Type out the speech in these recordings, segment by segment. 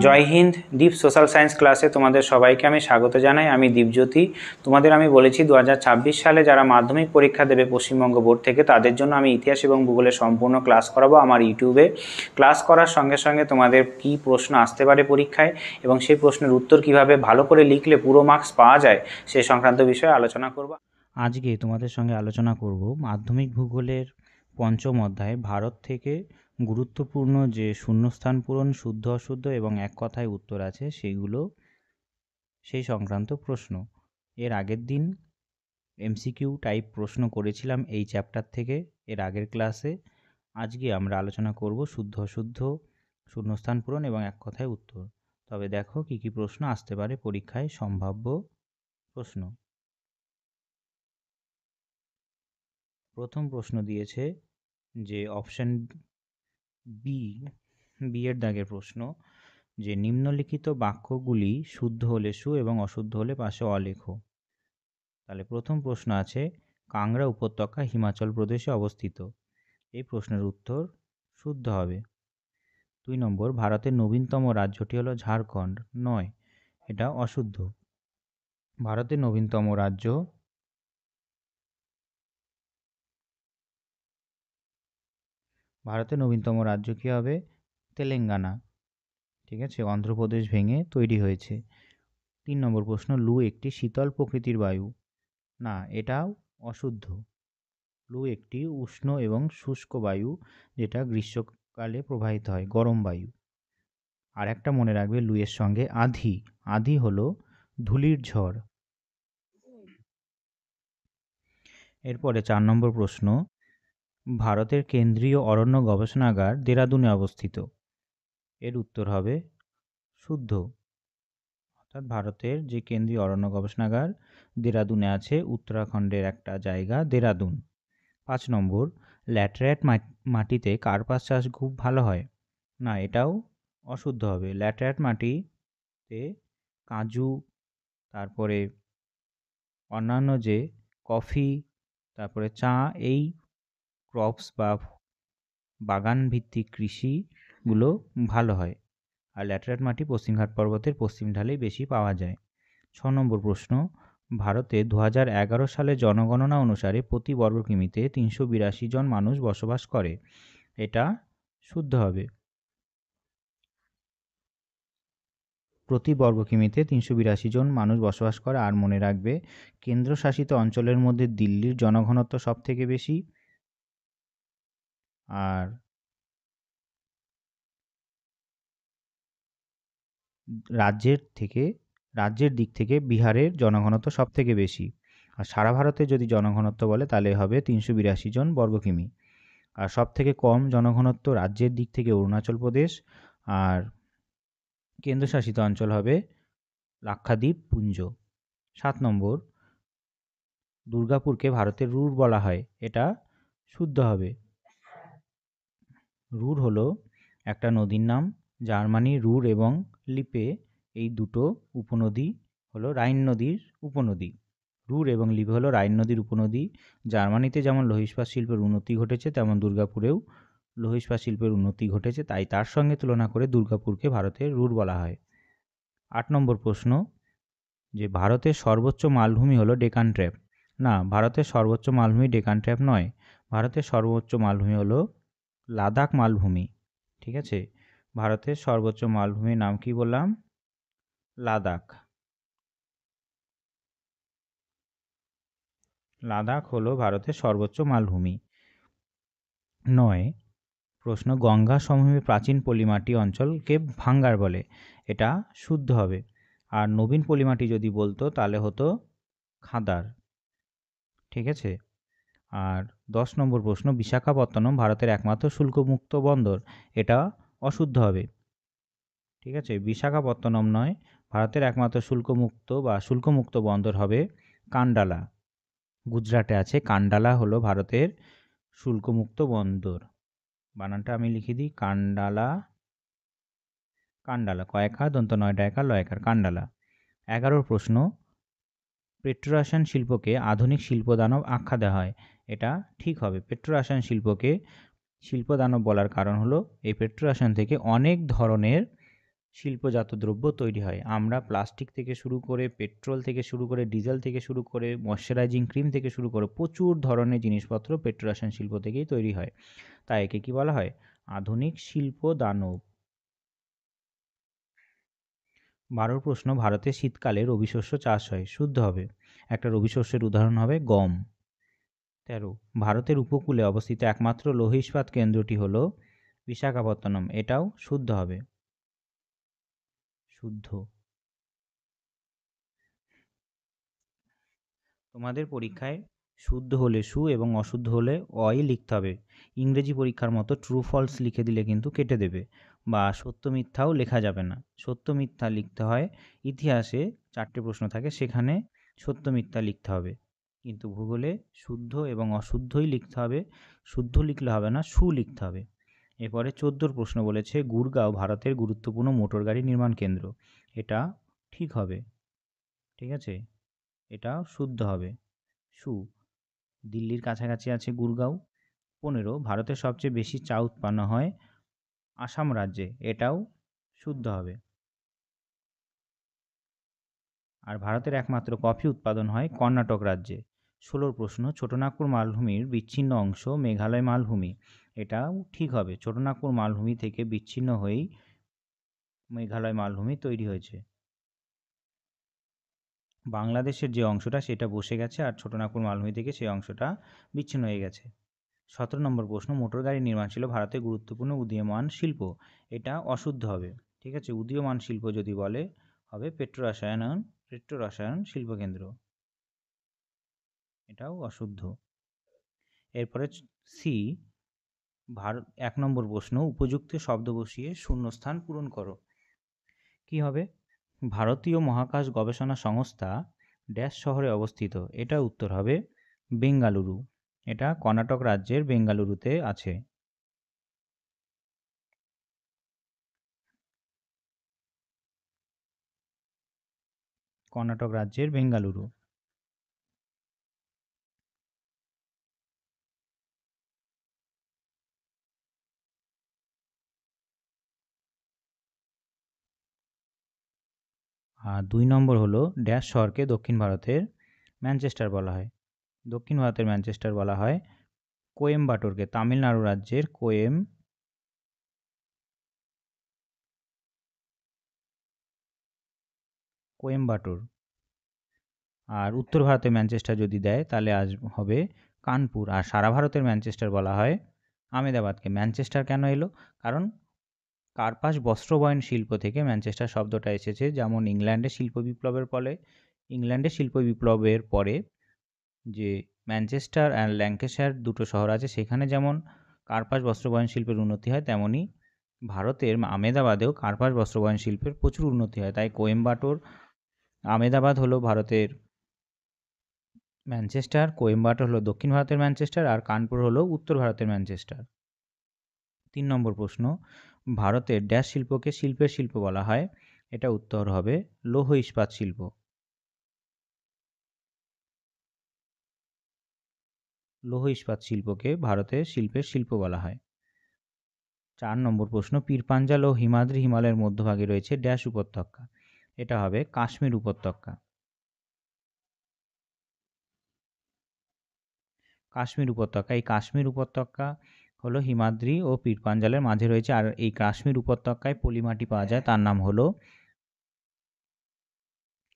জয় হিন্দ। দীপ social science ক্লাসে তোমাদের সবাইকে আমি স্বাগত জানাই। আমি দীপজ্যোতি। তোমাদের আমি বলেছি 2026 সালে যারা মাধ্যমিক পরীক্ষা দেবে পশ্চিমবঙ্গ বোর্ড থেকে, তাদের জন্য আমি ইতিহাস এবং ভূগোলের সম্পূর্ণ ক্লাস করাবো আমার ইউটিউবে। ক্লাস করার সঙ্গে সঙ্গে তোমাদের কি প্রশ্ন আসতে পারে পরীক্ষায় এবং সেই প্রশ্নের উত্তর কিভাবে ভালো করে লিখলে পুরো মার্কস পাওয়া যায় সে সংক্রান্ত বিষয়ে আলোচনা করব। আজকে তোমাদের সঙ্গে আলোচনা করব মাধ্যমিক ভূগোলের পঞ্চম অধ্যায় ভারত থেকে গুরুত্বপূর্ণ যে শূন্যস্থান পূরণ, শুদ্ধ অশুদ্ধ এবং এক কথায় উত্তর আছে সেগুলো, সেই সংক্রান্ত প্রশ্ন। এর আগের দিন এমসিকিউ টাইপ প্রশ্ন করেছিলাম এই চ্যাপ্টার থেকে এর আগের ক্লাসে। আজকে আমরা আলোচনা করব শুদ্ধ অশুদ্ধ, শূন্যস্থান পূরণ এবং এক কথায় উত্তর। তবে দেখো কি কি প্রশ্ন আসতে পারে পরীক্ষায়, সম্ভাব্য প্রশ্ন। প্রথম প্রশ্ন দিয়েছে যে অপশন বি এর দাগের প্রশ্ন, যে নিম্নলিখিত বাক্যগুলি শুদ্ধ হলে সু এবং অশুদ্ধ হলে পাশে অ লেখো। তাহলে প্রথম প্রশ্ন আছে কাংড়া উপত্যকা হিমাচল প্রদেশে অবস্থিত। এই প্রশ্নের উত্তর শুদ্ধ হবে। 2 নম্বর, ভারতের নবীনতম রাজ্যটি হলো ঝাড়খণ্ড। নয়, এটা অশুদ্ধ। ভারতের নবীনতম রাজ্য কি হবে? তেলেঙ্গানা। ঠিক আছে, অন্ধ্রপ্রদেশ ভেঙে তৈরি হয়েছে। 3 নম্বর প্রশ্ন, লু একটি শীতল প্রকৃতির বায়ু। না, এটাও অশুদ্ধ। লু একটি উষ্ণ এবং শুষ্ক বায়ু, যেটা গ্রীষ্মকালে প্রবাহিত হয়, গরম বায়ু। আর একটা মনে রাখবে, লুয়ের সঙ্গে আঁধি, আঁধি হলো ধূলির ঝড়। এরপরে 4 নম্বর প্রশ্ন, ভারতের কেন্দ্রীয় অরণ্য গবেষণাগার দেরাদুনে অবস্থিত। এর উত্তর হবে শুদ্ধ। অর্থাৎ ভারতের যে কেন্দ্রীয় অরণ্য গবেষণাগার দেরাদুনে আছে, উত্তরাখণ্ডের একটা জায়গা দেরাদুন। 5 নম্বর, ল্যাটেরাইট মাটিতে কার্পাস চাষ খুব ভালো হয়। না, এটাও অশুদ্ধ হবে। ল্যাটেরাইট মাটিতে কাজু, তারপরে অন্যান্য যে কফি, তারপরে চা, এই ক্রপস বা বাগান ভিত্তিক কৃষিগুলো ভালো হয়। আর ল্যাটেরাইট মাটি পশ্চিমঘাট পর্বতের পশ্চিম ঢালেই বেশি পাওয়া যায়। 6 নম্বর প্রশ্ন, ভারতে 2011 সালে জনগণনা অনুসারে প্রতি বর্গ কিমিতে 382 জন মানুষ বসবাস করে। এটা শুদ্ধ হবে। প্রতি বর্গ কিমিতে 382 জন মানুষ বসবাস করে। আর মনে রাখবে, কেন্দ্রশাসিত অঞ্চলের মধ্যে দিল্লির জনঘনত্ব সব থেকে বেশি, আর রাজ্যের দিক থেকে বিহারের জনঘনত্ব সব থেকে বেশি। আর সারা ভারতে যদি জনঘনত্ব বলে তাহলে হবে 382 জন বর্গ কিমি। আর সব থেকে কম জনঘনত্ব রাজ্যের দিক থেকে অরুণাচল প্রদেশ, আর কেন্দ্রশাসিত অঞ্চল হবে লাক্ষাদ্বীপ পুঞ্জ। 7 নম্বর, দুর্গাপুরকে ভারতের রুর বলা হয়। এটা শুদ্ধ হবে। রুর হলো একটা নদীর নাম। জার্মানি রুর এবং লিপে, এই দুটো উপনদী হলো রাইন নদীর উপনদী। রুর এবং লিপে হলো রাইন নদীর উপনদী। জার্মানিতে যেমন লৌহ ইস্পাত শিল্পের উন্নতি ঘটেছে, তেমন দুর্গাপুরেও লৌহ ইস্পাত শিল্পের উন্নতি ঘটেছে, তাই তার সঙ্গে তুলনা করে দুর্গাপুরকে ভারতের রুর বলা হয়। 8 নম্বর প্রশ্ন, যে ভারতের সর্বোচ্চ মালভূমি হলো ডেকান ট্র্যাপ। না, ভারতের সর্বোচ্চ মালভূমি ডেকান ট্র্যাপ নয়। ভারতের সর্বোচ্চ মালভূমি হলো লাদাখ মালভূমি। ঠিক আছে, ভারতের সর্বোচ্চ মালভূমির নাম কি বললাম? লাদাখ। লাদাখ হলো ভারতের সর্বোচ্চ মালভূমি। 9 প্রশ্ন, গঙ্গা সমভূমির প্রাচীন পলিমাটি অঞ্চলকে ভাঙ্গার বলে। এটা শুদ্ধ হবে। আর নবীন পলিমাটি যদি বলতো তাহলে হতো খাদার। ঠিক আছে। আর 10 নম্বর প্রশ্ন, বিশাখাপত্তনম ভারতের একমাত্র শুল্কমুক্ত বন্দর। এটা অশুদ্ধ হবে। ঠিক আছে, বিশাখাপত্তনম নয়, ভারতের একমাত্র শুল্কমুক্ত বন্দর হবে কান্ডালা। গুজরাটে আছে। কান্ডালা হলো ভারতের শুল্কমুক্ত বন্দর। বানানটা আমি লিখে দিই, কান্ডালা, কয়েকা দন্ত নয় ডায়কার লয়কার, কান্ডালা। 11 প্রশ্ন, পেট্রোরসায়ন শিল্পকে আধুনিক শিল্পদানব আখ্যা দেওয়া হয়। এটা ঠিক হবে। পেট্রোরসায়ন শিল্পকে শিল্পদানব বলার কারণ হলো এই পেট্রোরসায়ন থেকে অনেক ধরনের শিল্পজাত দ্রব্য তৈরি হয়। আমরা প্লাস্টিক থেকে শুরু করে, পেট্রোল থেকে শুরু করে, ডিজেল থেকে শুরু করে, ময়শ্চারাইজিং ক্রিম থেকে শুরু করে প্রচুর ধরনের জিনিসপত্র পেট্রোরসায়ন শিল্প থেকেই তৈরি হয়। তাই একে কি বলা হয়? আধুনিক শিল্প দানব। 12 প্রশ্ন, ভারতে শীতকালে রবি শস্য চাষ হয়, শুদ্ধ হবে। একটা রবি শস্যের উদাহরণ হবে গম। 13, ভারতের উপকূলে অবস্থিত একমাত্র লৌহ ইস্পাত কেন্দ্রটি হল বিশাখাপত্তনম, এটাও শুদ্ধ হবে। শুদ্ধ। তোমাদের পরীক্ষায় শুদ্ধ হলে সু এবং অশুদ্ধ হলে অই লিখতে হবে। ইংরেজি পরীক্ষার মতো ট্রু ফলস লিখে দিলে কিন্তু কেটে দেবে, বা সত্য মিথ্যাও লেখা যাবে না। সত্য মিথ্যা লিখতে হয়। ইতিহাসে 4টে প্রশ্ন থাকে, সেখানে সত্য মিথ্যা লিখতে হবে, কিন্তু ভূগোলে শুদ্ধ এবং অশুদ্ধই লিখতে হবে। শুদ্ধ লিখলে হবে না, সু লিখতে হবে। এরপরে 14 প্রশ্ন বলেছে গুরগাঁও ভারতের গুরুত্বপূর্ণ মোটর গাড়ি নির্মাণ কেন্দ্র, এটা ঠিক হবে। ঠিক আছে, এটা শুদ্ধ হবে। সু, দিল্লির কাছাকাছি আছে গুরগাঁও। 15, ভারতের সবচেয়ে বেশি চা উৎপন্ন হয় আসাম রাজ্যে, এটাও শুদ্ধ হবে। আর ভারতের একমাত্র কফি উৎপাদন হয় কর্ণাটক রাজ্যে। 16 প্রশ্ন, ছোটনাগপুর মালভূমির বিচ্ছিন্ন অংশ মেঘালয় মালভূমি, এটাও ঠিক হবে। ছোটনাগপুর মালভূমি থেকে বিচ্ছিন্ন হয়েই মেঘালয় মালভূমি তৈরি হয়েছে। বাংলাদেশের যে অংশটা সেটা বসে গেছে, আর ছোটনাগপুর মালভূমি থেকে সেই অংশটা বিচ্ছিন্ন হয়ে গেছে। 17 নম্বর প্রশ্ন, মোটর গাড়ি নির্মাণ ছিল ভারতের গুরুত্বপূর্ণ উদীয়মান শিল্প, এটা অশুদ্ধ হবে। ঠিক আছে, উদীয়মান শিল্প যদি বলে হবে পেট্রো রসায়ন শিল্পকেন্দ্র, এটাও অশুদ্ধ। এরপরে সি, ভারত 1 নম্বর প্রশ্ন, উপযুক্ত শব্দ বসিয়ে শূন্যস্থান পূরণ করো। কি হবে? ভারতীয় মহাকাশ গবেষণা সংস্থা ড্যাশ শহরে অবস্থিত, এটা উত্তর হবে বেঙ্গালুরু, এটা কর্ণাটক রাজ্যের বেঙ্গালুরুতে আছে। কর্ণাটক রাজ্যের বেঙ্গালুরু। আর 2 নম্বর হলো ড্যাশ শহরকে দক্ষিণ ভারতের ম্যানচেস্টার বলা হয়। দক্ষিণ ভারতের ম্যানচেস্টার বলা হয় কোয়েম্বাটোরকে, তামিলনাড়ু রাজ্যের কোয়েম্বাটোর। আর উত্তর ভারতের ম্যানচেস্টার যদি দেয় তাহলে আজ হবে কানপুর। আর সারা ভারতের ম্যানচেস্টার বলা হয় আহমেদাবাদকে। ম্যানচেস্টার কেন এলো? কারণ কার্পাস বস্ত্রবয়ন শিল্প থেকে ম্যানচেস্টার শব্দটা এসেছে। যেমন ইংল্যান্ডের শিল্প বিপ্লবের পরে যে ম্যানচেস্টার অ্যান্ড ল্যাঙ্কাশায়ার দুটো শহর আছে, সেখানে যেমন কার্পাস বস্ত্রবয়ন শিল্পের উন্নতি হয়, তেমনই ভারতের আহমেদাবাদেও কার্পাস বস্ত্রবয়ন শিল্পের প্রচুর উন্নতি হয়। তাই কোয়েম্বাটোর, আহমেদাবাদ হলো ভারতের ম্যানচেস্টার, কোয়েম্বাটোর হলো দক্ষিণ ভারতের ম্যানচেস্টার, আর কানপুর হলো উত্তর ভারতের ম্যানচেস্টার। 3 নম্বর প্রশ্ন, ভারতের ড্যাশ শিল্পকে শিল্পের শিল্প বলা হয়, এটা উত্তর হবে লৌহ ইস্পাত শিল্প। লৌহ ইস্পাত শিল্পকে ভারতের শিল্পের শিল্প বলা হয়। 4 নম্বর প্রশ্ন, পীরপাঞ্জাল ও হিমাদ্রি হিমালয়ের মধ্যভাগে রয়েছে ড্যাশ উপত্যকা, এটা হবে কাশ্মীর উপত্যকা। কাশ্মীর উপত্যকা, এই কাশ্মীর উপত্যকা হলো হিমাদ্রি ও পীরপাঞ্জালের মাঝে রয়েছে। আর এই কাশ্মীর উপত্যকায় পলিমাটি পাওয়া যায়, তার নাম হলো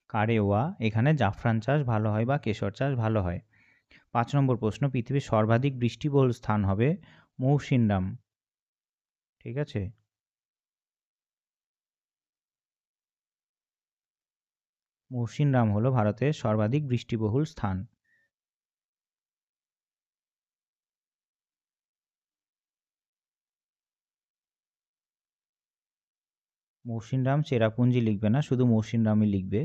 কারেওয়া। এখানে জাফরান চাষ ভালো হয় বা কেশর চাষ ভালো হয়। 5 নম্বর প্রশ্ন, পৃথিবীর সর্বাধিক বৃষ্টিবহুল স্থান হবে মৌসিনরাম। ঠিক আছে, মৌসিনরাম হলো ভারতের সর্বাধিক বৃষ্টিবহুল স্থান। মৌসিনরাম চেরাপুঞ্জি লিখবে না, শুধু মৌসিনরামই লিখবে।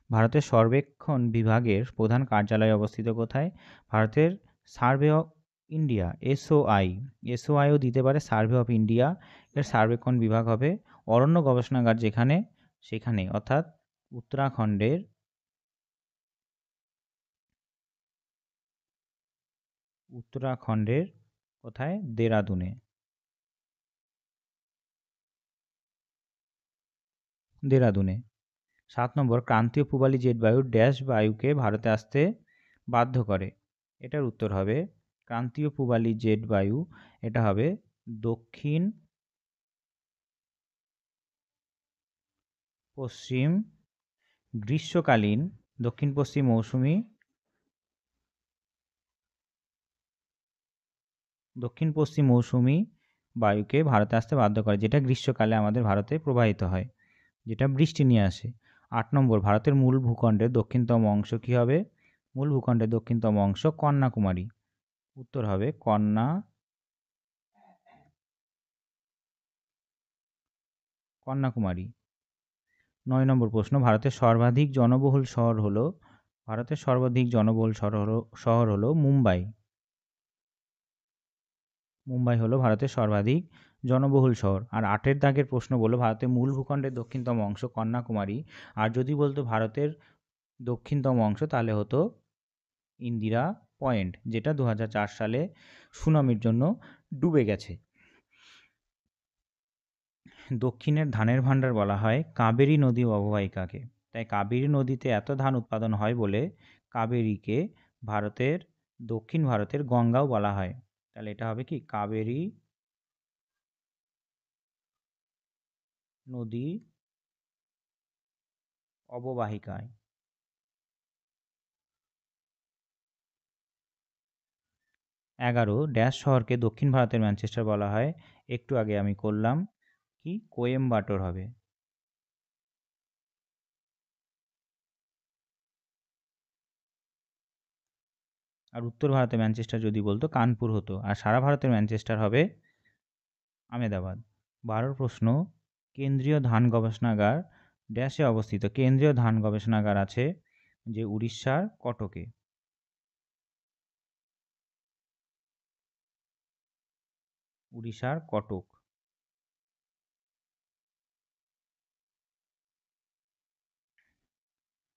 ভারতের সর্বেক্ষণ বিভাগের প্রধান কার্যালয় অবস্থিত কোথায়? ভারতের সার্ভে অফ ইন্ডিয়া, এসওআইও দিতে পারে, সার্ভে অফ ইন্ডিয়া এর সার্বেক্ষণ বিভাগ হবে অরণ্য গবেষণাগার যেখানে, সেখানে, অর্থাৎ উত্তরাখণ্ডের কোথায়? দেরাদুনে। দেরাদুনে। 7 নম্বর, ক্রান্তীয় পূবালি জেট বায়ু ড্যাশ বায়ুকে ভারতে আসতে বাধ্য করে। এটার উত্তর হবে ক্রান্তীয় পূবালি জেট বায়ু, এটা হবে দক্ষিণ পশ্চিম গ্রীষ্মকালীন দক্ষিণ পশ্চিম মৌসুমি বায়ুকে ভারতে আসতে বাধ্য করে, যেটা গ্রীষ্মকালে আমাদের ভারতে প্রবাহিত হয়, যেটা বৃষ্টি নিয়ে আসে। 8 নম্বর, ভারতের মূল ভূখণ্ডের দক্ষিণতম অংশ কি হবে? মূল ভূখণ্ডের দক্ষিণতম অংশ কন্যাকুমারী। উত্তর হবে কন্যাকুমারী। 9 নম্বর প্রশ্ন, ভারতের সর্বাধিক জনবহুল শহর হলো মুম্বাই। মুম্বাই হলো ভারতের সর্বাধিক জনবহুল শহর। আর 8 দাগের প্রশ্ন বলল ভারতের মূল ভূখণ্ডের দক্ষিণতম অংশ কন্যাকুমারী, আর যদি বলতো ভারতের দক্ষিণতম অংশ তাহলে হতো ইন্দিরা পয়েন্ট, যেটা 2004 সালে সুনামির জন্য ডুবে গেছে। দক্ষিণের ধানের ভাণ্ডার বলা হয় কাবেরী নদী অববাহিকাকে, তাই কাবেরী নদীতে এত ধান উৎপাদন হয় বলে কাবেরীকে দক্ষিণ ভারতের গঙ্গাও বলা হয়। তাহলে এটা হবে কি কাবেরী নদী অববাহিকায়। 11 ড্যাশ শহরকে দক্ষিণ ভারতের ম্যানচেস্টার বলা হয়, একটু আগে আমি করলাম কি কোয়েম্বাটোর হবে। আর উত্তর ভারতের ম্যানচেস্টার যদি বলতো কানপুর হতো, আর সারা ভারতের ম্যানচেস্টার হবে আহমেদাবাদ। 12 প্রশ্ন, কেন্দ্রীয় ধান গবেষণাগার ড্যাশে অবস্থিত। কেন্দ্রীয় ধান গবেষণাগার আছে যে উড়িষ্যার কটকে। উড়িষ্যার কটক।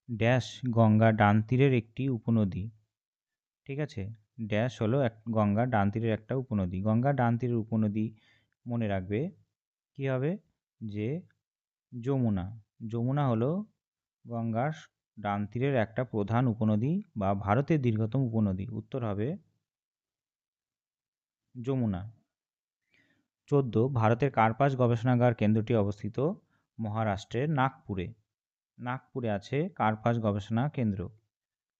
ড্যাশ গঙ্গা ডান তীরের একটি উপনদী। ঠিক আছে, ড্যাশ হলো গঙ্গা ডান তীরের একটা উপনদী। গঙ্গা ডান তীরের উপনদী মনে রাখবে কি হবে, যে যমুনা। যমুনা হলো গঙ্গার ডান তীরের একটা প্রধান উপনদী বা ভারতের দীর্ঘতম উপনদী। উত্তর হবে যমুনা। 14 ভারতের কার্পাস গবেষণাগার কেন্দ্রটি অবস্থিত মহারাষ্ট্রের নাগপুরে। নাগপুরে আছে কার্পাস গবেষণা কেন্দ্র,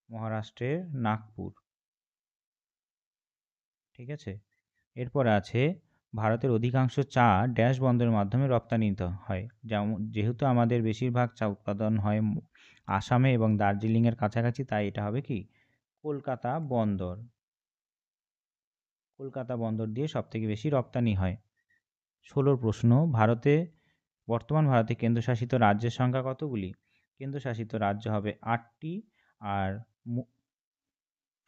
মহারাষ্ট্রের নাগপুর। ঠিক আছে, এরপরে আছে ভারতের অধিকাংশ চা ড্যাশ বন্দরের মাধ্যমে রপ্তানিত হয়। যেহেতু আমাদের বেশিরভাগ চা উৎপাদন হয় আসামে এবং দার্জিলিংয়ের কাছাকাছি, তাই এটা হবে কি কলকাতা বন্দর। কলকাতা বন্দর দিয়ে সবথেকে বেশি রপ্তানি হয়। 16 প্রশ্ন, বর্তমান ভারতে কেন্দ্রশাসিত রাজ্যের সংখ্যা কতগুলি? কেন্দ্রশাসিত রাজ্য হবে 8টি, আর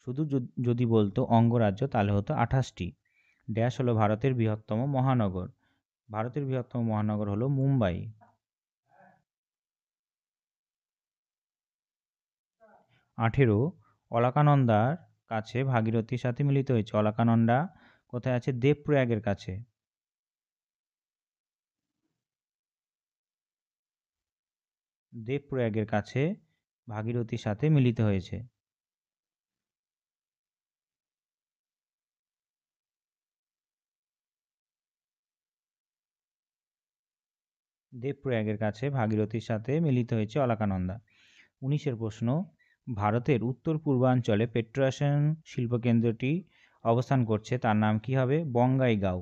শুধু যদি বলতো অঙ্গরাজ্য তাহলে হতো 28টি। ড্যাশ হলো ভারতের বৃহত্তম মহানগর। ভারতের বৃহত্তম মহানগর হলো মুম্বাই। 18 অলকানন্দার কাছে ভাগীরথীর সাথে মিলিত হয়েছে। অলকানন্দা কোথায় আছে? দেবপ্রয়াগের কাছে। দেবপ্রয়াগের কাছে ভাগীরথীর সাথে মিলিত হয়েছে। দেবপ্রয়াগের কাছে ভাগীরথীর সাথে মিলিত হয়েছে অলকানন্দা। 19 প্রশ্ন, ভারতের উত্তর পূর্বাঞ্চলে পেট্রোরসায়ন শিল্পকেন্দ্রটি অবস্থান করছে, তার নাম কি হবে? বঙ্গাইগাঁও।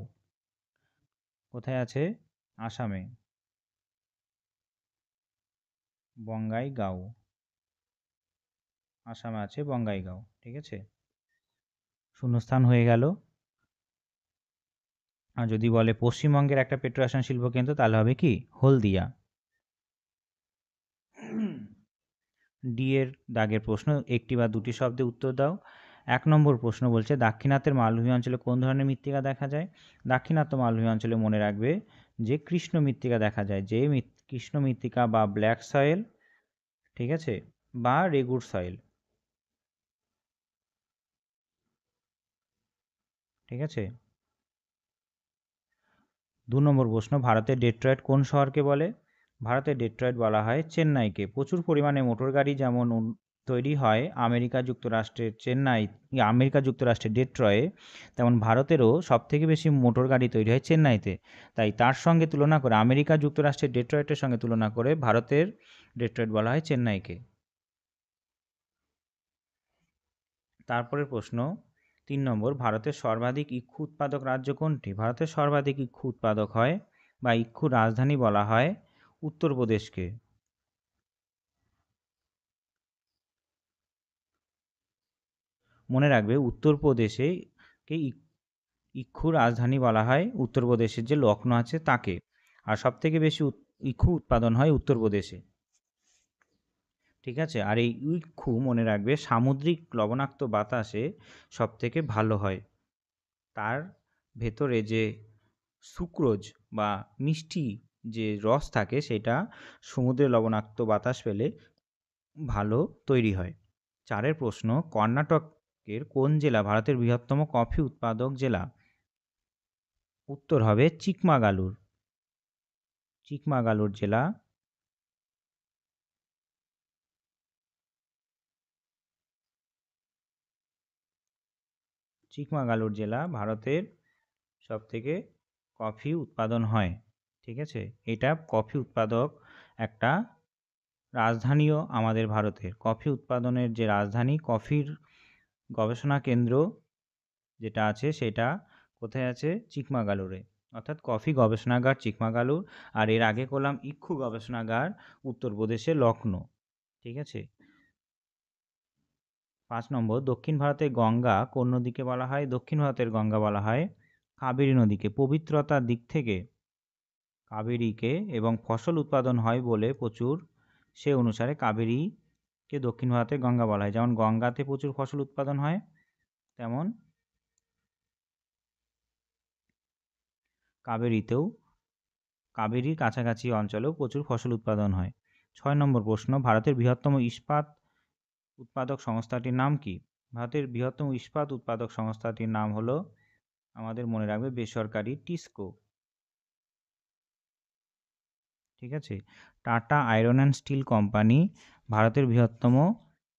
কোথায় আছে? আসামে। বঙ্গাইগাঁও, আসামে আছে বঙ্গাইগাঁও। ঠিক আছে, শূন্যস্থান হয়ে গেল। আর যদি বলে পশ্চিমবঙ্গের একটা পেট্রোরসায়ন শিল্পকেন্দ্র তাহলে হবে কি হলদিয়া। ডি এর দাগের প্রশ্ন, একটি বা দুটি শব্দে উত্তর দাও। 1 নম্বর প্রশ্ন বলছে দাক্ষিণাত্যের মালভূমি অঞ্চলে কোন ধরনের মৃত্তিকা দেখা যায়? দাক্ষিণাত্য মালভূমি অঞ্চলে মনে রাখবে যে কৃষ্ণ মৃত্তিকা দেখা যায়, যে কৃষ্ণ মৃত্তিকা বা ব্ল্যাক সয়েল, ঠিক আছে, বা রেগুর সয়েল। ঠিক আছে। 2 নম্বর প্রশ্ন, ভারতের ডেট্রয়েট কোন শহরকে বলে? ভারতের ডেট্রয়েট বলা হয় চেন্নাইকে। প্রচুর পরিমাণে মোটর গাড়ি যেমন তৈরি হয় আমেরিকা যুক্তরাষ্ট্রের আমেরিকা যুক্তরাষ্ট্রের ডেট্রয়ে, তেমন ভারতেরও সবথেকে বেশি মোটর গাড়ি তৈরি হয় চেন্নাইতে। তাই তার সঙ্গে তুলনা করে আমেরিকা যুক্তরাষ্ট্রের ডেট্রয়েটের সঙ্গে তুলনা করে ভারতের ডেট্রয়েট বলা হয় চেন্নাইকে। তারপরের প্রশ্ন ৩ নম্বর, ভারতের সর্বাধিক ইক্ষু উৎপাদক রাজ্য কোনটি? ভারতের সর্বাধিক ইক্ষু উৎপাদক হয় বা ইক্ষু রাজধানী বলা হয় উত্তরপ্রদেশকে। মনে রাখবে উত্তরপ্রদেশে কে ইক্ষু রাজধানী বলা হয়, উত্তরপ্রদেশের যে লখনৌ আছে তাকে। আর সবথেকে বেশি ইক্ষু উৎপাদন হয় উত্তরপ্রদেশে। ঠিক আছে, আর এই ইক্ষু মনে রাখবে সামুদ্রিক লবণাক্ত বাতাসে সবথেকে ভালো হয়। তার ভেতরে যে সুক্রোজ বা মিষ্টি যে রস থাকে সেটা সমুদ্রের লবণাক্ত বাতাস পেলে ভালো তৈরি হয়। 4 প্রশ্ন, কর্ণাটকের কোন জেলা ভারতের বৃহত্তম কফি উৎপাদক জেলা? উত্তর হবে চিকমাগালুর। চিকমাগালুর জেলা। চিকমাগালুর জেলা ভারতের সবথেকে কফি উৎপাদন হয়। ঠিক আছে, এটা কফি উৎপাদক একটা রাজধানীও আমাদের ভারতের। কফি উৎপাদনের যে রাজধানী, কফির গবেষণা কেন্দ্র যেটা আছে সেটা কোথায় আছে? চিকমাগালুরে। অর্থাৎ কফি গবেষণাগার চিকমাগালুর। আর এর আগে করলাম ইক্ষু গবেষণাগার উত্তরপ্রদেশে লখনৌ। ঠিক আছে। 5 নম্বর, দক্ষিণ ভারতের গঙ্গা কোন নদীকে বলা হয়? দক্ষিণ ভারতের গঙ্গা বলা হয় কাবেরী নদীকে। পবিত্রতার দিক থেকে কাবেরীকে এবং ফসল উৎপাদন হয় বলে প্রচুর, সে অনুসারে কাবেরীকে দক্ষিণ ভারতের গঙ্গা বলা হয়। যেমন গঙ্গাতে প্রচুর ফসল উৎপাদন হয়, তেমন কাবেরীর কাছাকাছি অঞ্চলেও প্রচুর ফসল উৎপাদন হয়। 6 নম্বর প্রশ্ন, ভারতের বৃহত্তম ইস্পাত উৎপাদক সংস্থাটির নাম কি? ভারতের বৃহত্তম ইস্পাত উৎপাদক সংস্থাটির নাম হলো, আমাদের মনে রাখবে, বেসরকারি টিসকো। ঠিক আছে, tata iron and steel company ভারতের বৃহত্তম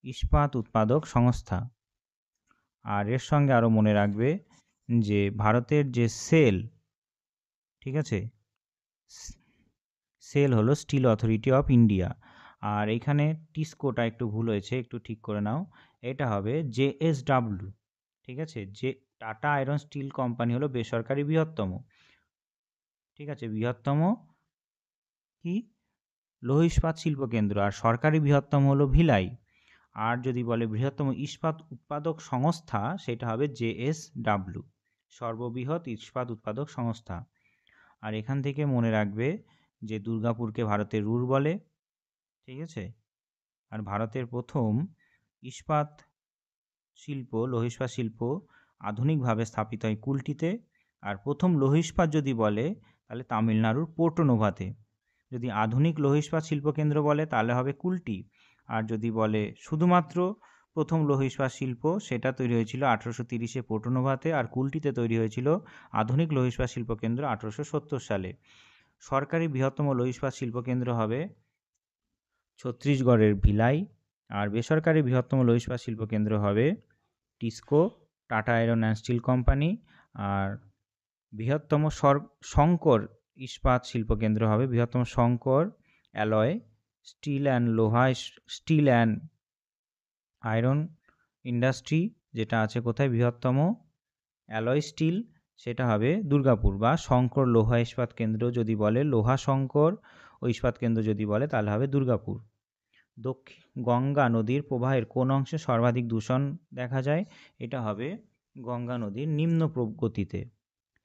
ইস্পাত উৎপাদক সংস্থা। আর এর সঙ্গে আরও মনে রাখবে যে ভারতের যে সেল, ঠিক আছে, সেল হলো স্টিল অথরিটি অফ ইন্ডিয়া। আর এইখানে টিসকোটা একটু ভুল হয়েছে, একটু ঠিক করে নাও, এটা হবে জেএসডাব্লিউ। ঠিক আছে, যে টাটা আয়রন স্টিল কোম্পানি হলো বেসরকারি বৃহত্তম, ঠিক আছে, বৃহত্তম কি লৌহ ইস্পাত শিল্প কেন্দ্র। আর সরকারি বৃহত্তম হলো ভিলাই। আর যদি বলে বৃহত্তম ইস্পাত উৎপাদক সংস্থা, সেটা হবে জেএসডাব্লিউ, সর্ববৃহৎ ইস্পাত উৎপাদক সংস্থা। আর এখান থেকে মনে রাখবে যে দুর্গাপুরকে ভারতের রুর বলে। ঠিক আছে, আর ভারতের প্রথম ইস্পাত শিল্প, লৌহ ইস্পাত শিল্প আধুনিকভাবে স্থাপিত হয় কুলটিতে। আর প্রথম লৌহ ইস্পাত যদি বলে তাহলে তামিলনাড়ুর পোর্টো-নোভাতে। যদি আধুনিক লৌহ ইস্পাত শিল্পকেন্দ্র বলে তাহলে হবে কুলটি। আর যদি বলে শুধুমাত্র প্রথম লৌহ ইস্পাত শিল্প, সেটা তৈরি হয়েছিল 1830-এ পোর্টো-নোভাতে। আর কুলটিতে তৈরি হয়েছিল আধুনিক লৌহ ইস্পাত শিল্পকেন্দ্র 1870 সালে। সরকারি বৃহত্তম লৌহ ইস্পাত শিল্পকেন্দ্র হবে ছত্তিশগড়ের ভিলাই। আর বেসরকারি বৃহত্তম লৌহ ইস্পাত শিল্পকেন্দ্র হবে TISCO, Tata iron and steel company. আর বৃহত্তম শঙ্কর ইস্পাত শিল্পকেন্দ্র হবে বৃহত্তম শঙ্কর alloy steel and iron industry, যেটা আছে কোথায়? বৃহত্তম অ্যালয় স্টিল, সেটা হবে দুর্গাপুর। বা শঙ্কর লোহা ইস্পাত কেন্দ্র যদি বলে, লোহা শঙ্কর ও ইস্পাত কেন্দ্র যদি বলে তাহলে হবে দুর্গাপুর। গঙ্গা নদীর প্রবাহের কোন অংশে সর্বাধিক দূষণ দেখা যায়? এটা হবে গঙ্গা নদীর নিম্ন গতিতে।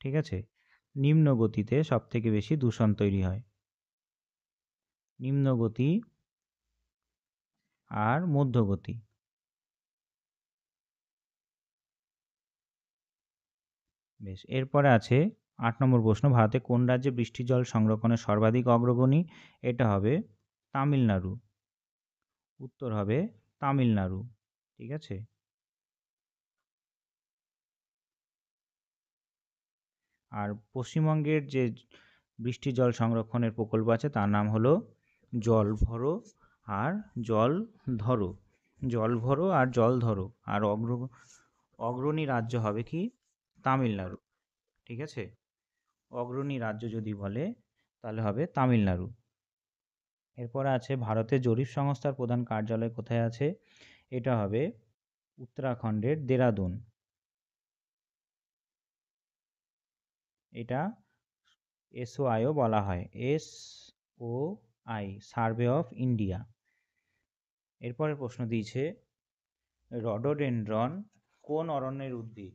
ঠিক আছে, নিম্ন গতিতে সব থেকে বেশি দূষণ তৈরি হয়। নিম্ন গতি আর মধ্যগতি। বেশ, এরপরে আছে 8 নম্বর প্রশ্ন, ভারতে কোন রাজ্যে বৃষ্টির জল সংরক্ষণে সর্বাধিক অগ্রগণী? এটা হবে তামিলনাড়ু। উত্তর হবে তামিলনাড়ু। ঠিক আছে, আর পশ্চিমবঙ্গের যে বৃষ্টি জল সংরক্ষণের প্রকল্প আছে, তার নাম হলো জল ভরো আর জল ধরো। জল ভরো আর জল ধরো। আর অগ্রণী রাজ্য হবে কি? তামিলনাড়ু। ঠিক আছে, অগ্রণী রাজ্য যদি বলে তাহলে হবে তামিলনাড়ু। এরপরে আছে ভারতের জরিপ সংস্থার প্রধান কার্যালয় কোথায় আছে? এটা হবে উত্তরাখণ্ডের দেরাদুন। এটা SOIও বলা হয়, SOI, সার্ভে অফ ইন্ডিয়া। এরপরের প্রশ্ন দিয়েছে রডোডেনড্রন কোন অরণ্যের উদ্ভিদ?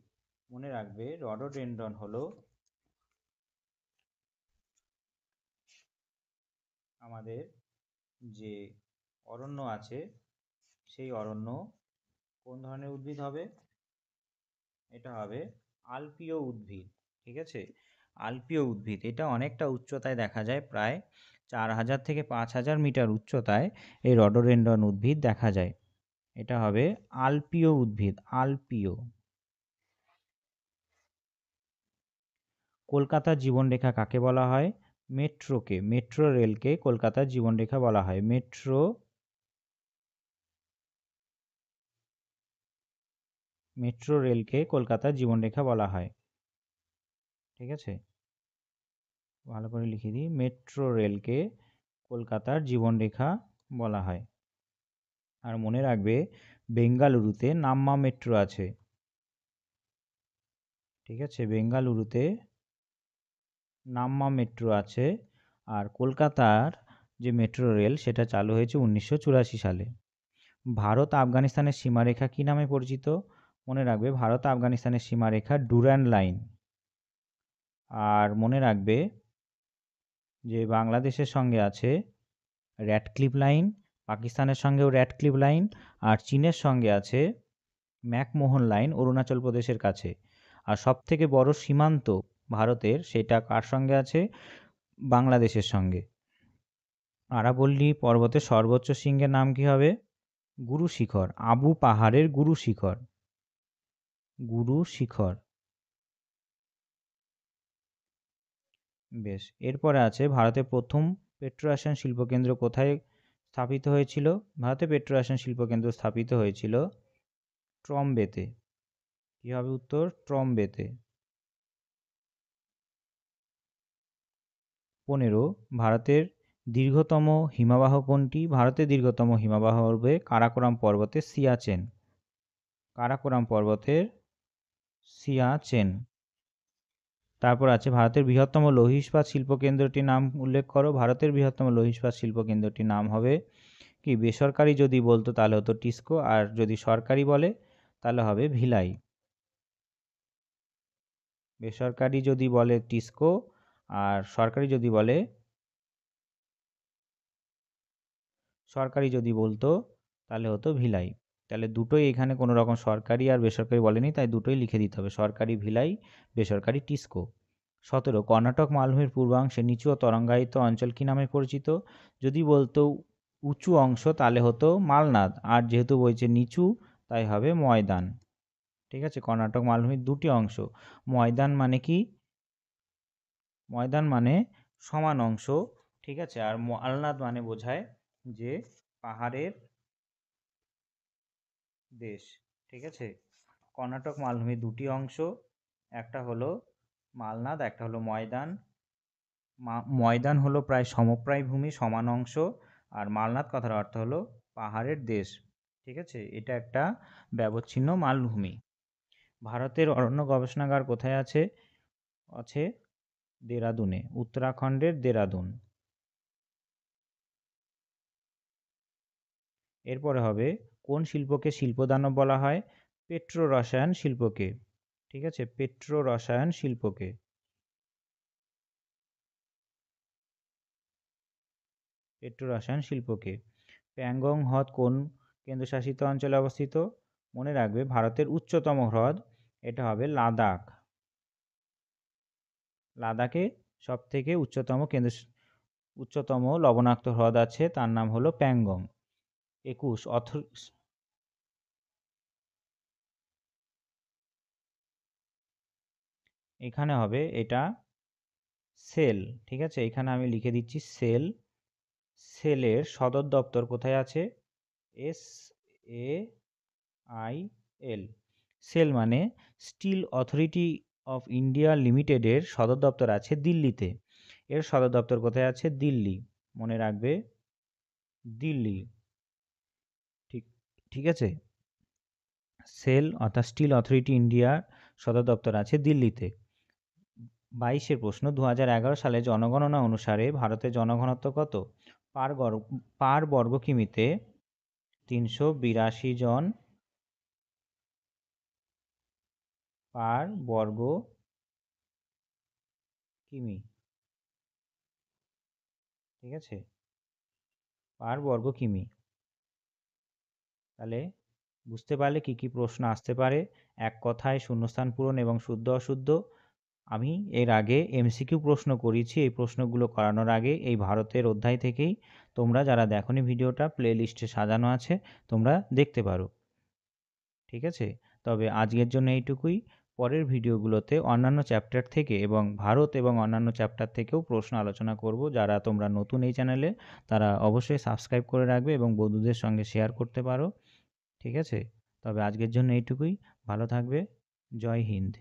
মনে রাখবে রডোডেনড্রন হলো আমাদের যে অরণ্য আছে সেই অরণ্য কোন ধরনের উদ্ভিদ হবে? এটা হবে আলপীয় উদ্ভিদ। ঠিক আছে, আলপীয় উদ্ভিদ। এটা অনেকটা উচ্চতায় দেখা যায়, প্রায় 4000 থেকে 5000 মিটার উচ্চতায় এই রডোডেনড্রন উদ্ভিদ দেখা যায়। এটা হবে আলপীয় উদ্ভিদ, আলপীয়। কলকাতার জীবনরেখা কাকে বলা হয়? মেট্রোকে, মেট্রো রেলকে কলকাতার জীবনরেখা বলা হয়। মেট্রো রেলকে কলকাতার জীবনরেখা বলা হয়। ঠিক আছে, ভালো করে লিখে দিই, মেট্রো রেলকে কলকাতার জীবনরেখা বলা হয়। আর মনে রাখবে বেঙ্গালুরুতে নাম্মা মেট্রো আছে। ঠিক আছে, বেঙ্গালুরুতে নাম্মা মেট্রো আছে। আর কলকাতার যে মেট্রো রেল সেটা চালু হয়েছে 1984 সালে। ভারত আফগানিস্তানের সীমারেখা কি নামে পরিচিত? মনে রাখবে ভারত আফগানিস্তানের সীমারেখা ডুরান্ড লাইন। আর মনে রাখবে যে বাংলাদেশের সঙ্গে আছে র্যাডক্লিফ লাইন, পাকিস্তানের সঙ্গেও র্যাডক্লিফ লাইন, আর চীনের সঙ্গে আছে ম্যাকমোহন লাইন অরুণাচল প্রদেশের কাছে। আর সবথেকে বড় সীমান্ত ভারতের সেটা কার সঙ্গে আছে? বাংলাদেশের সঙ্গে। আরাবল্লী পর্বতের সর্বোচ্চ শৃঙ্গের নাম কি হবে? গুরু শিখর, আবু পাহাড়ের গুরু শিখর, গুরু শিখর। বেশ, এরপরে আছে ভারতের প্রথম পেট্রোরসায়ন শিল্পকেন্দ্র কোথায় স্থাপিত হয়েছিল? ভারতে পেট্রোরসায়ন শিল্পকেন্দ্র স্থাপিত হয়েছিল ট্রম্বেতে। কি হবে উত্তর? ট্রম্বেতে। 15 ভারতের দীর্ঘতম হিমবাহ কোনটি? ভারতের দীর্ঘতম হিমবাহ হবে কারাকোরাম পর্বতের সিয়াচেন। কারাকোরাম পর্বতের সিয়াচেন। তারপর আছে ভারতের বৃহত্তম লৌহ ইস্পাত শিল্পকেন্দ্রটির নাম উল্লেখ করো। ভারতের বৃহত্তম লৌহ ইস্পাত শিল্পকেন্দ্রটির নাম হবে কি? বেসরকারি যদি বলতো তাহলে হতো টিসকো, আর যদি সরকারি বলে তাহলে হবে ভিলাই। বেসরকারি যদি বলে টিসকো, আর সরকারি যদি বলতো তাহলে হতো ভিলাই। তাহলে দুটোই এখানে কোনো রকম সরকারি আর বেসরকারি বলেনি, তাই দুটোই লিখে দিতে হবে, সরকারি ভিলাই, বেসরকারি টিসকো। 17 কর্ণাটক মালভূমির পূর্বাংশে নিচু ও তরঙ্গায়িত অঞ্চল কি নামে পরিচিত? যদি বলতো উঁচু অংশ তাহলে হতো মালনাদ, আর যেহেতু বলছে নিচু তাই হবে ময়দান। ঠিক আছে, কর্ণাটক মালভূমির দুটি অংশ। ময়দান মানে কি? ময়দান মানে সমান অংশ। ঠিক আছে, আর মালনাদ মানে বোঝায় যে পাহাড়ের দেশ। ঠিক আছে, কর্ণাটক মালভূমির দুটি অংশ, একটা হলো মালনাদ, একটা হলো ময়দান। ময়দান হলো প্রায় সমপ্রায় ভূমি, সমান অংশ, আর মালনাদ কথার অর্থ হলো পাহাড়ের দেশ। ঠিক আছে, এটা একটা ব্যবচ্ছিন্ন মালভূমি। ভারতের অরণ্য গবেষণাগার কোথায় আছে? আছে দেরাদুনে, উত্তরাখণ্ডের দেরাদুন। এরপরে হবে কোন শিল্পকে শিল্পদানব বলা হয়? পেট্রো রসায়ন শিল্পকে। ঠিক আছে, পেট্রো রসায়ন শিল্পকে। পেট্রো রসায়ন শিল্পকে। প্যাংগং হ্রদ কোন কেন্দ্রশাসিত অঞ্চলে অবস্থিত? মনে রাখবে ভারতের উচ্চতম হ্রদ এটা হবে লাদাখ। লাদাখে সব থেকে উচ্চতম লবণাক্ত হ্রদ আছে, তার নাম হলো প্যাংগং। 21 এখানে হবে এটা সেল, ঠিক আছে, এখানে আমি লিখে দিচ্ছি সেল। সেলের সদর দপ্তর কোথায় আছে? SAIL। সেল মানে স্টিল অথরিটি অফ ইন্ডিয়া লিমিটেডের সদর দপ্তর আছে দিল্লিতে। এর সদর দপ্তর কোথায় আছে? দিল্লি, মনে রাখবে, দিল্লি। ঠিক ঠিক আছে, সেল অর্থাৎ স্টিল অথরিটি ইন্ডিয়ার সদর দপ্তর আছে দিল্লিতে। 22-এর প্রশ্ন, 2011 সালে জনগণনা অনুসারে ভারতের জনঘনত্ব কত? পার বর্গ কিমিতে 382 জন পার বর্গ কিমি, ঠিক আছে, পার বর্গ কিমি। তাহলে বুঝতে পারলে কি কি প্রশ্ন আসতে পারে। এক কথায় শূন্যস্থান পূরণ এবং শুদ্ধ অশুদ্ধ। আমি এর আগে এমসিকিউ প্রশ্ন করিয়েছি, এই প্রশ্নগুলো করানোর আগে এই ভারতের অধ্যায় থেকেই তোমরা যারা দেখোনি ভিডিওটা প্লে লিস্টে সাজানো আছে, তোমরা দেখতে পারো। ঠিক আছে, তবে আজকের জন্য এইটুকুই। পরের ভিডিওগুলোতে অন্যান্য চ্যাপ্টার থেকে এবং ভারত এবং অন্যান্য চ্যাপ্টার থেকেও প্রশ্ন আলোচনা করব। যারা তোমরা নতুন এই চ্যানেলে, তারা অবশ্যই সাবস্ক্রাইব করে রাখবে এবং বন্ধুদের সঙ্গে শেয়ার করতে পারো। ঠিক আছে, তবে আজকের জন্য এইটুকুই। ভালো থাকবে। জয় হিন্দ।